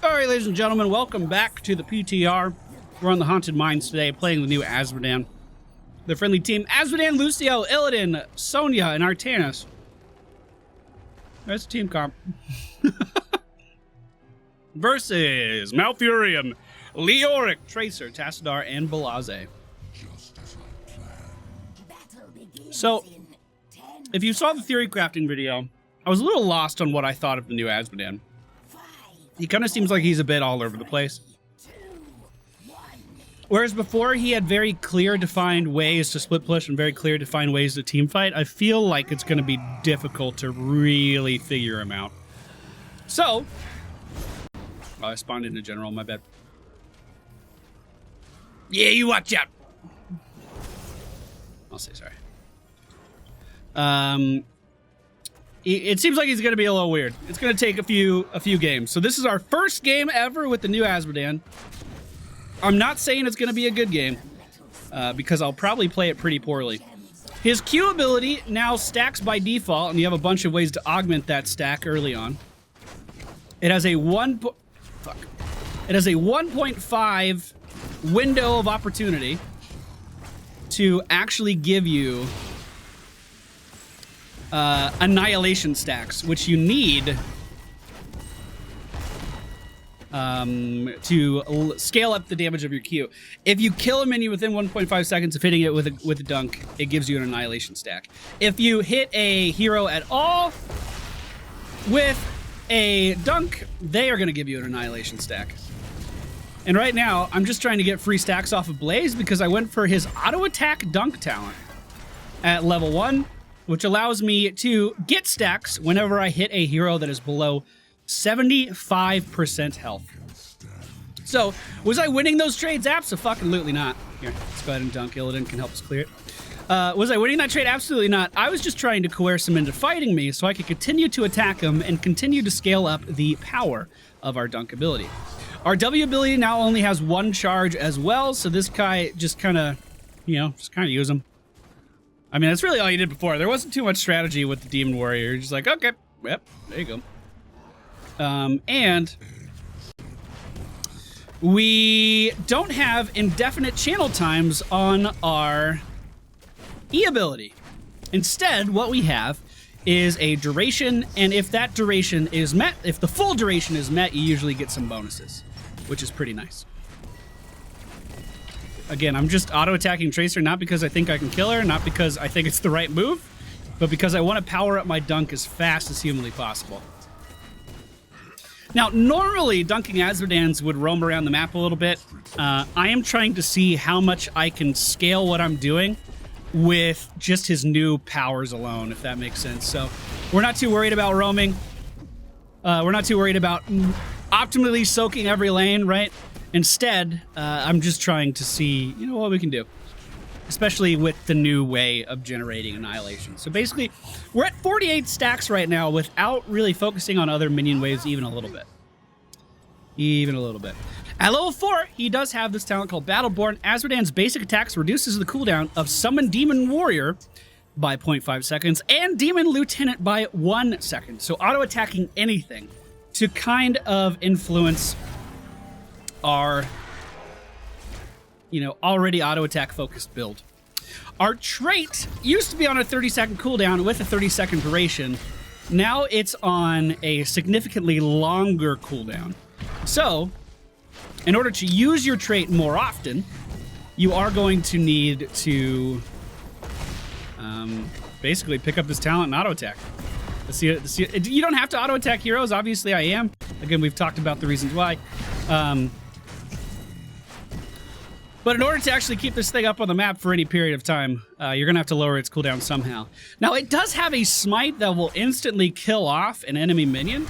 All right, ladies and gentlemen, welcome back to the PTR. We're on the Haunted Mines today, playing the new Azmodan. The friendly team, Azmodan, Lucio, Illidan, Sonya, and Artanis. That's a team comp. Versus Malfurion, Leoric, Tracer, Tassadar, and Balaze. So, if you saw the theory crafting video, I was a little lost on what I thought of the new Azmodan. He kind of seems like he's a bit all over the place. Whereas before he had very clear defined ways to split push and very clear defined ways to team fight, I feel like it's going to be difficult to really figure him out. So, oh, I spawned into general, my bad. Yeah, you watch out. I'll say sorry. It seems like he's going to be a little weird. It's going to take a few games. So this is our first game ever with the new Azmodan. I'm not saying it's going to be a good game, because I'll probably play it pretty poorly. His Q ability now stacks by default, and you have a bunch of ways to augment that stack early on. It has a 1.5 window of opportunity to actually give you annihilation stacks, which you need to scale up the damage of your Q. If you kill a minion within 1.5 seconds of hitting it with a dunk, it gives you an annihilation stack. If you hit a hero at all with a dunk, they are going to give you an annihilation stack. And right now, I'm just trying to get free stacks off of Blaze because I went for his auto attack dunk talent at level 1, which allows me to get stacks whenever I hit a hero that is below 75% health. So, was I winning those trades? Absolutely not. Here, let's go ahead and dunk. Illidan can help us clear it. Was I winning that trade? Absolutely not. I was just trying to coerce him into fighting me so I could continue to attack him and continue to scale up the power of our dunk ability. Our W ability now only has one charge as well, so this guy just kind of, use him. I mean, that's really all you did before. There wasn't too much strategy with the Demon Warrior. You're just like, okay, yep, there you go. And we don't have indefinite channel times on our E ability. Instead, what we have is a duration, and if that duration is met, if the full duration is met, you usually get some bonuses, which is pretty nice. Again, I'm just auto-attacking Tracer, not because I think I can kill her, not because I think it's the right move, but because I want to power up my dunk as fast as humanly possible. Now, normally, dunking Azmodans would roam around the map a little bit. I am trying to see how much I can scale what I'm doing with just his new powers alone, if that makes sense. So, we're not too worried about roaming. We're not too worried about optimally soaking every lane, right? Instead, I'm just trying to see, what we can do. Especially with the new way of generating annihilation. So basically, we're at 48 stacks right now without really focusing on other minion waves even a little bit. At level 4, he does have this talent called Battleborn. Azmodan's basic attacks reduces the cooldown of Summon Demon Warrior by 0.5 seconds and Demon Lieutenant by 1 second. So auto-attacking anything to kind of influence our already auto-attack focused build. Our trait used to be on a 30-second cooldown with a 30-second duration. Now it's on a significantly longer cooldown. So, in order to use your trait more often, you are going to need to basically pick up this talent and auto-attack. You don't have to auto-attack heroes. Obviously, I am. Again, we've talked about the reasons why. But in order to actually keep this thing up on the map for any period of time, you're going to have to lower its cooldown somehow. Now, it does have a smite that will instantly kill off an enemy minion.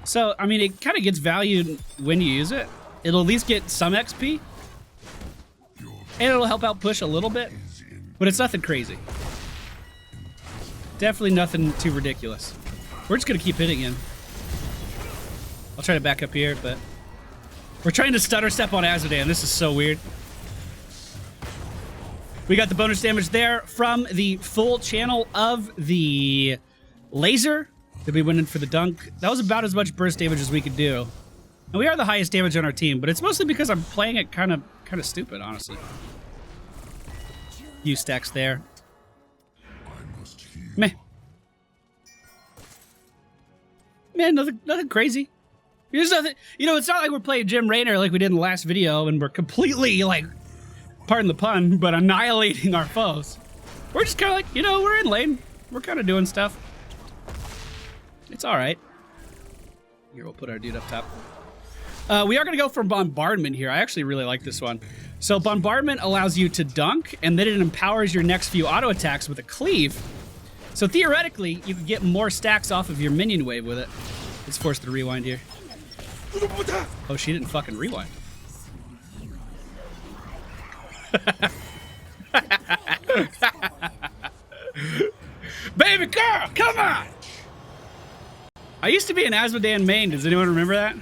So, I mean, it kind of gets valued when you use it. It'll at least get some XP. And it'll help out push a little bit. But it's nothing crazy. Definitely nothing too ridiculous. We're just going to keep hitting him. I'll try to back up here, but we're trying to stutter step on Azmodan. This is so weird. We got the bonus damage there from the full channel of the laser. Did we win in for the dunk? That was about as much burst damage as we could do. And we are the highest damage on our team, but it's mostly because I'm playing it kind of stupid, honestly. Few stacks there. Meh. Man, nothing crazy. There's nothing, you know, it's not like we're playing Jim Raynor like we did in the last video and we're completely, like, pardon the pun, but annihilating our foes. We're just kind of like, you know, we're in lane. We're kind of doing stuff. It's all right. Here, we'll put our dude up top. We are going to go for Bombardment here. I actually really like this one. So Bombardment allows you to dunk, and then it empowers your next few auto attacks with a cleave. So theoretically, you could get more stacks off of your minion wave with it. Let's force the rewind here. Oh, she didn't fucking rewind. Baby girl, come on! I used to be an Azmodan main. Does anyone remember that?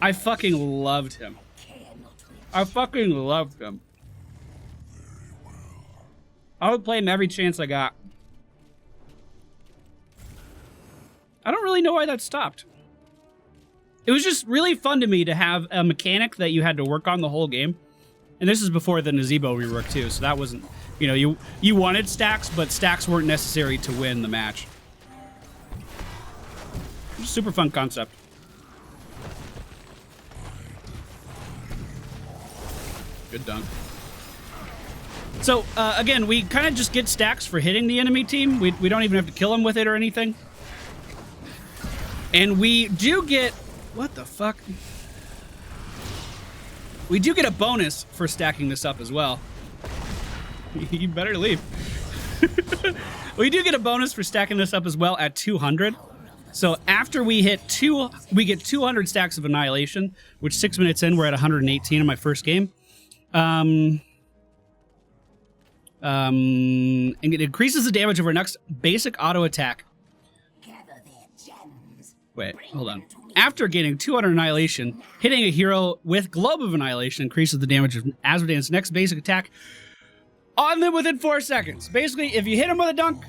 I fucking loved him. I fucking loved him. I would play him every chance I got. I don't really know why that stopped. It was just really fun to me to have a mechanic that you had to work on the whole game. And this is before the Nazebo rework too, so that wasn't, you know, you wanted stacks, but stacks weren't necessary to win the match. Super fun concept. Good dunk. So, again, we kind of just get stacks for hitting the enemy team. We don't even have to kill them with it or anything. And we do get... What the fuck? We do get a bonus for stacking this up as well. You better leave. We do get a bonus for stacking this up as well at 200. So after we hit we get 200 stacks of Annihilation, which 6 minutes in, we're at 118 in my first game. And it increases the damage of our next basic auto attack. Wait, hold on. After getting 200 Annihilation, hitting a hero with Globe of Annihilation increases the damage of Azmodan's next basic attack on them within 4 seconds. Basically, if you hit him with a dunk,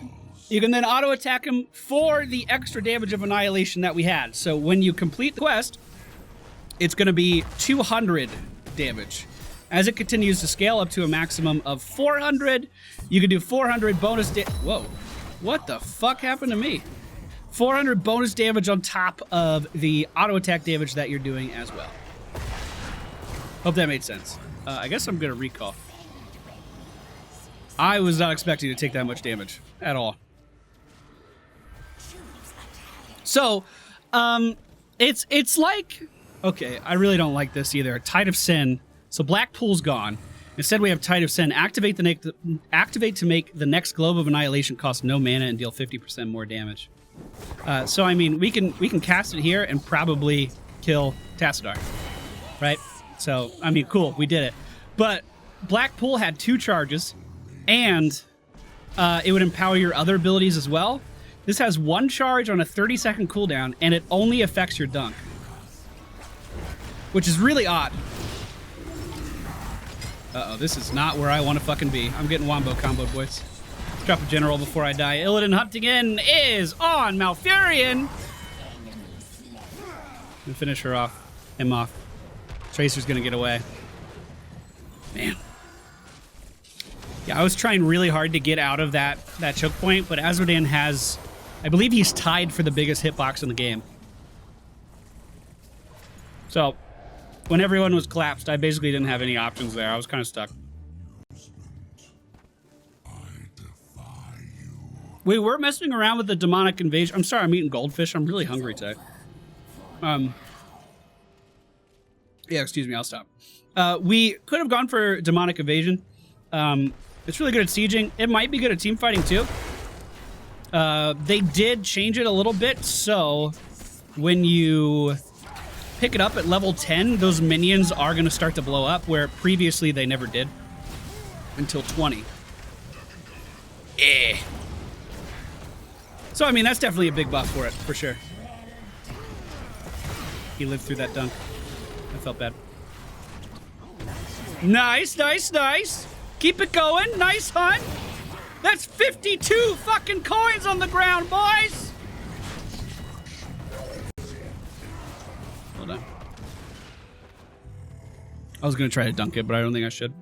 you can then auto attack him for the extra damage of Annihilation that we had. So when you complete the quest, it's going to be 200 damage. As it continues to scale up to a maximum of 400, you can do 400 bonus Whoa, what the fuck happened to me? 400 bonus damage on top of the auto attack damage that you're doing as well. Hope that made sense. I guess I'm gonna recall. I was not expecting to take that much damage at all. So, it's like, okay, I really don't like this either. Tide of Sin. So Black Pool's gone. Instead, we have Tide of Sin. Activate to make the next Globe of Annihilation cost no mana and deal 50% more damage. So I mean, we can cast it here and probably kill Tassadar, right? So I mean, cool, we did it. But Black Pool had 2 charges, and it would empower your other abilities as well. This has 1 charge on a 30-second cooldown, and it only affects your dunk, which is really odd. Uh-oh, this is not where I want to fucking be. I'm getting wombo comboed, boys. Let's drop a general before I die. Illidan Huntington is on Malfurion. And finish her off. Him off. Tracer's gonna get away. Man. Yeah, I was trying really hard to get out of that choke point, but Azmodan has... I believe he's tied for the biggest hitbox in the game. So... when everyone was collapsed, I basically didn't have any options there. I was kind of stuck. We were messing around with the demonic invasion. I'm sorry, I'm eating goldfish. I'm really hungry today. Yeah, excuse me, I'll stop. We could have gone for demonic evasion. It's really good at sieging. It might be good at team fighting too. They did change it a little bit, so when you pick it up at level 10, those minions are going to start to blow up, where previously they never did until 20. Eh. So, I mean, that's definitely a big buff for it, for sure. He lived through that dunk. I felt bad. Nice, nice, nice. Keep it going. Nice hunt. That's 52 fucking coins on the ground, boys. Hold on. I was going to try to dunk it, but I don't think I should.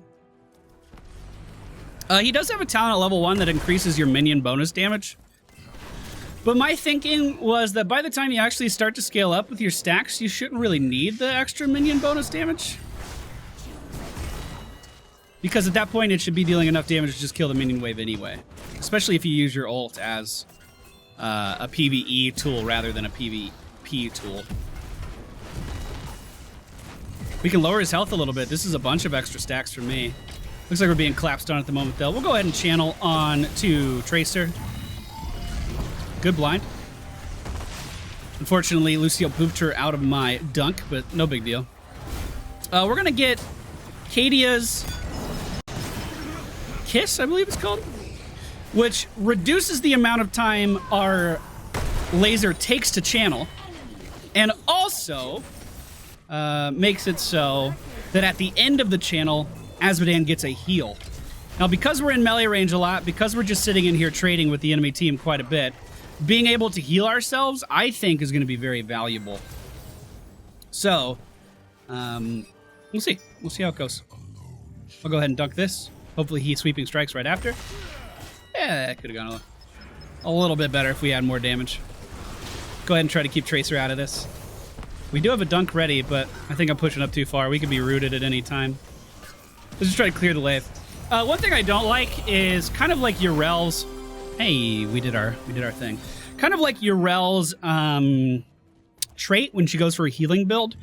He does have a talent at level 1 that increases your minion bonus damage. But my thinking was that by the time you actually start to scale up with your stacks, you shouldn't really need the extra minion bonus damage. Because at that point, it should be dealing enough damage to just kill the minion wave anyway. Especially if you use your ult as a PvE tool rather than a PvP tool. We can lower his health a little bit. This is a bunch of extra stacks for me. Looks like we're being collapsed on at the moment, though. We'll go ahead and channel on to Tracer. Good blind. Unfortunately, Lucio pooped her out of my dunk, but no big deal. We're going to get Kadia's Kiss, I believe it's called, which reduces the amount of time our laser takes to channel, and also makes it so that at the end of the channel, Azmodan gets a heal. Now, because we're in melee range a lot, because we're just sitting in here trading with the enemy team quite a bit, being able to heal ourselves, I think, is going to be very valuable. So, we'll see. We'll see how it goes. I'll go ahead and dunk this. Hopefully he sweeping strikes right after. Yeah, that could have gone a little bit better if we had more damage. Go ahead and try to keep Tracer out of this. We do have a dunk ready, but I think I'm pushing up too far. We could be rooted at any time. Let's just try to clear the wave. One thing I don't like is kind of like Urel's. Hey, we did our thing. Kind of like Urel's trait when she goes for a healing build.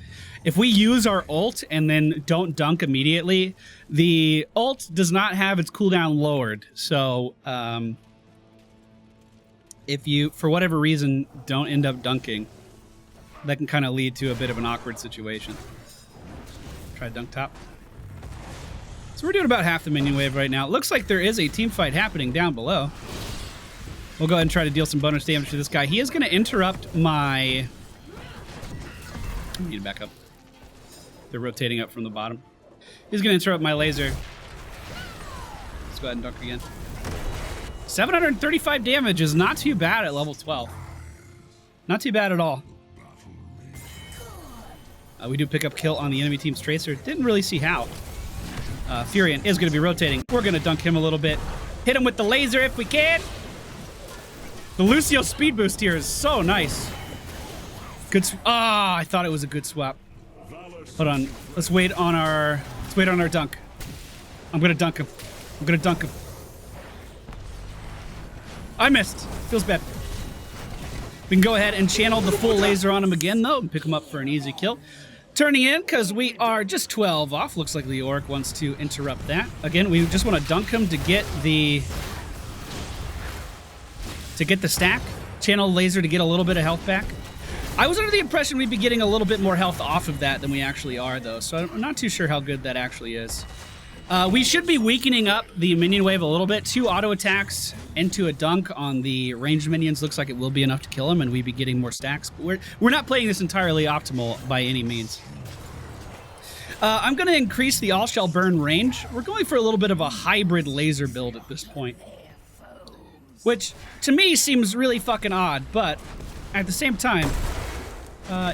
If we use our ult and then don't dunk immediately, the ult does not have its cooldown lowered. So if you, for whatever reason, don't end up dunking, that can kind of lead to a bit of an awkward situation. Try dunk top. So we're doing about half the minion wave right now. It looks like there is a team fight happening down below. We'll go ahead and try to deal some bonus damage to this guy. He is going to interrupt my... I need to back up. They're rotating up from the bottom. He's going to interrupt my laser. Let's go ahead and dunk again. 735 damage is not too bad at level 12. Not too bad at all. We do pick up kill on the enemy team's Tracer. Didn't really see how. Furion is going to be rotating. We're going to dunk him a little bit. Hit him with the laser if we can. The Lucio speed boost here is so nice. Good. I thought it was a good swap. Hold on. Let's wait on our dunk. I'm going to dunk him. I'm going to dunk him. I missed. Feels bad. We can go ahead and channel the full laser on him again, though, and pick him up for an easy kill. Turning in, because we are just 12 off. Looks like Rework wants to interrupt that. Again, we just want to dunk him to get the stack. Channel laser to get a little bit of health back. I was under the impression we'd be getting a little bit more health off of that than we actually are, though, so I'm not too sure how good that actually is. We should be weakening up the minion wave a little bit. 2 auto attacks into a dunk on the ranged minions looks like it will be enough to kill them, and we'd be getting more stacks. But we're not playing this entirely optimal by any means. I'm going to increase the all-shell burn range. We're going for a little bit of a hybrid laser build at this point, which to me seems really fucking odd, but at the same time,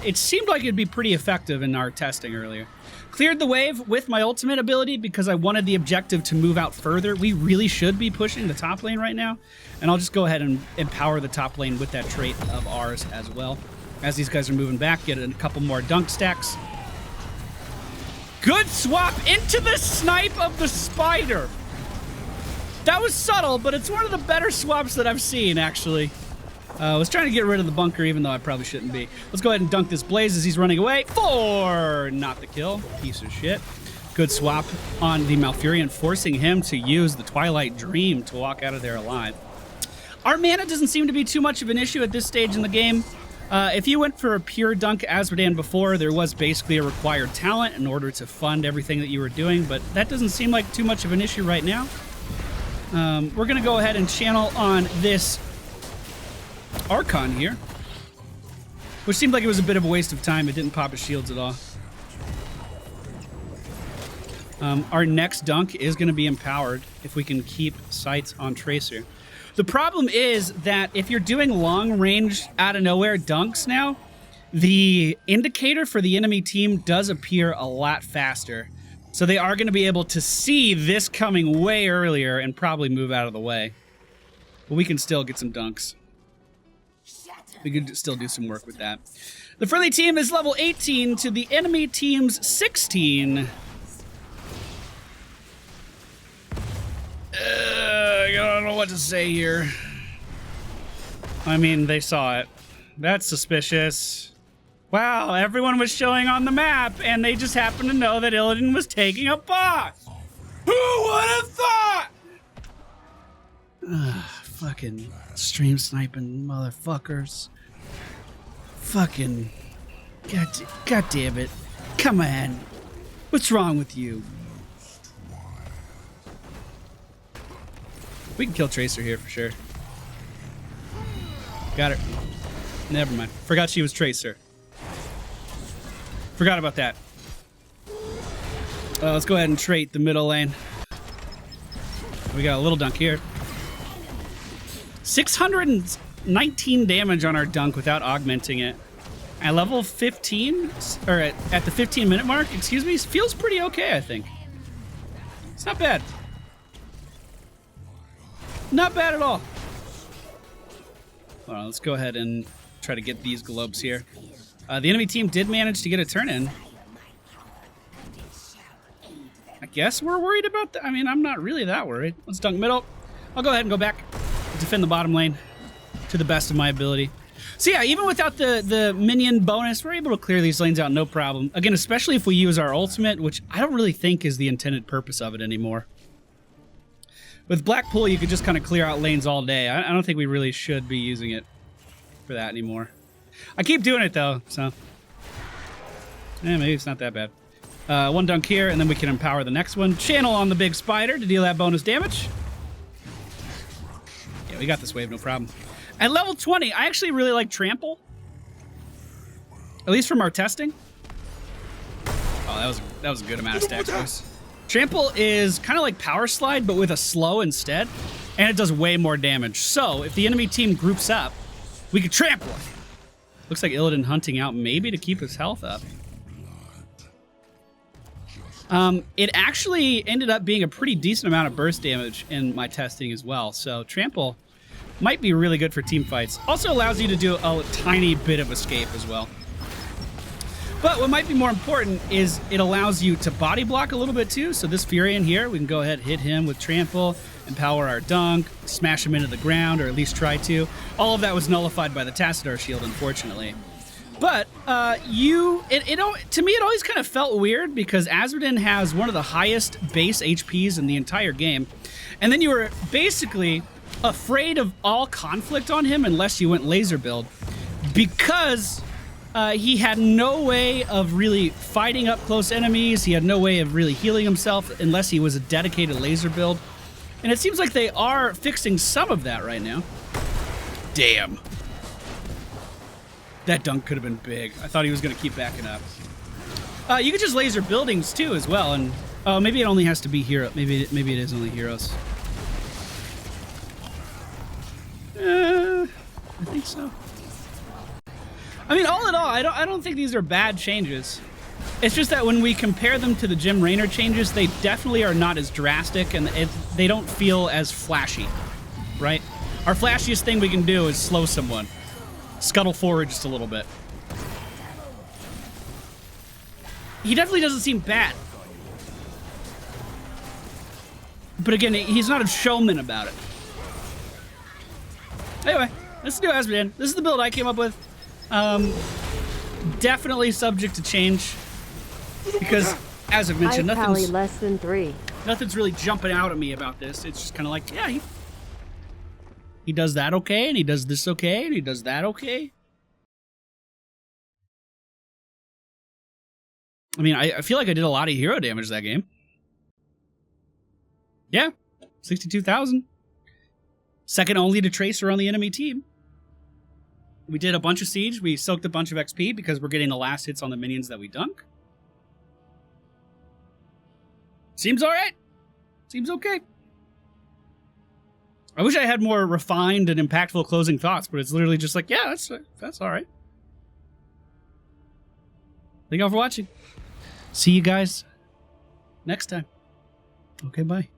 it seemed like it'd be pretty effective in our testing earlier. Cleared the wave with my ultimate ability because I wanted the objective to move out further. We really should be pushing the top lane right now, and I'll just go ahead and empower the top lane with that trait of ours as well. As these guys are moving back, get a couple more dunk stacks. Good swap into the snipe of the spider. That was subtle, but it's one of the better swaps that I've seen, actually. I was trying to get rid of the bunker, even though I probably shouldn't be. Let's go ahead and dunk this Blaze as he's running away. For not the kill. Piece of shit. Good swap on the Malfurion, forcing him to use the Twilight Dream to walk out of there alive. Our mana doesn't seem to be too much of an issue at this stage in the game. If you went for a pure dunk Azmodan before, there was basically a required talent in order to fund everything that you were doing, but that doesn't seem like too much of an issue right now. We're going to go ahead and channel on this Archon here, which seemed like it was a bit of a waste of time. It didn't pop his shields at all. Our next dunk is going to be empowered if we can keep sights on Tracer. The problem is that if you're doing long range out of nowhere dunks now, the indicator for the enemy team does appear a lot faster. So they are going to be able to see this coming way earlier and probably move out of the way. But we can still get some dunks. We can still do some work with that. The friendly team is level 18 to the enemy team's 16. I don't know what to say here. I mean, they saw it. That's suspicious. Wow, everyone was showing on the map, and they just happened to know that Illidan was taking a boss. Who would have thought? Fucking stream sniping motherfuckers. Fucking... God damn it. Come on. What's wrong with you? We can kill Tracer here for sure. Got her. Never mind. Forgot she was Tracer. Forgot about that. Let's go ahead and trait the middle lane. We got a little dunk here. 619 damage on our dunk without augmenting it. At level 15, or at the 15-minute mark, excuse me, feels pretty okay, I think. It's not bad. Not bad at all. Hold on, let's go ahead and try to get these globes here. The enemy team did manage to get a turn in. I guess we're worried about that. I mean, I'm not really that worried. Let's dunk middle. I'll go ahead and go back. Defend the bottom lane to the best of my ability. So yeah, even without the minion bonus, we're able to clear these lanes out no problem. Again, especially if we use our ultimate, which I don't really think is the intended purpose of it anymore. With Blackpool, you could just kind of clear out lanes all day. I don't think we really should be using it for that anymore. I keep doing it though, so yeah, maybe it's not that bad. One dunk here, and then we can empower the next one. Channel on the big spider to deal that bonus damage. Yeah, we got this wave, no problem. At level 20, I actually really like Trample. At least from our testing. Oh, that was a good amount of stacks, boys. Trample is kind of like Power Slide, but with a slow instead, and it does way more damage. So, if the enemy team groups up, we could trample it. Looks like Illidan hunting out maybe to keep his health up. It actually ended up being a pretty decent amount of burst damage in my testing as well. So Trample might be really good for team fights. Also allows you to do a tiny bit of escape as well. But what might be more important is it allows you to body block a little bit too. So this Furion here, we can go ahead and hit him with Trample, empower our dunk, smash him into the ground, or at least try to. All of that was nullified by the Tassadar shield, unfortunately. But to me, it always kind of felt weird because Azmodan has one of the highest base HPs in the entire game. And then you were basically afraid of all conflict on him unless you went laser build because he had no way of really fighting up close enemies. He had no way of really healing himself unless he was a dedicated laser build. And it seems like they are fixing some of that right now. Damn. That dunk could have been big. I thought he was going to keep backing up. You could just laser buildings too as well. And maybe it only has to be hero. Maybe it is only heroes. I think so. I mean, all in all, I don't think these are bad changes. It's just that when we compare them to the Jim Raynor changes, they definitely are not as drastic and they don't feel as flashy, right? Our flashiest thing we can do is slow someone. Scuttle forward just a little bit. He definitely doesn't seem bad. But again, he's not a showman about it. Anyway, let's do Azmodan. This is the build I came up with. Definitely subject to change. Because, as I've mentioned, nothing's less than 3. Nothing's really jumping out at me about this. It's just kind of like, yeah, he does that okay, and he does this okay, and he does that okay. I mean, I feel like I did a lot of hero damage that game. Yeah, 62,000. Second only to Tracer on the enemy team. We did a bunch of siege. We soaked a bunch of XP because we're getting the last hits on the minions that we dunk. Seems all right. Seems okay. I wish I had more refined and impactful closing thoughts, but it's literally just like, yeah, that's all right. Thank y'all for watching. See you guys next time. Okay, bye.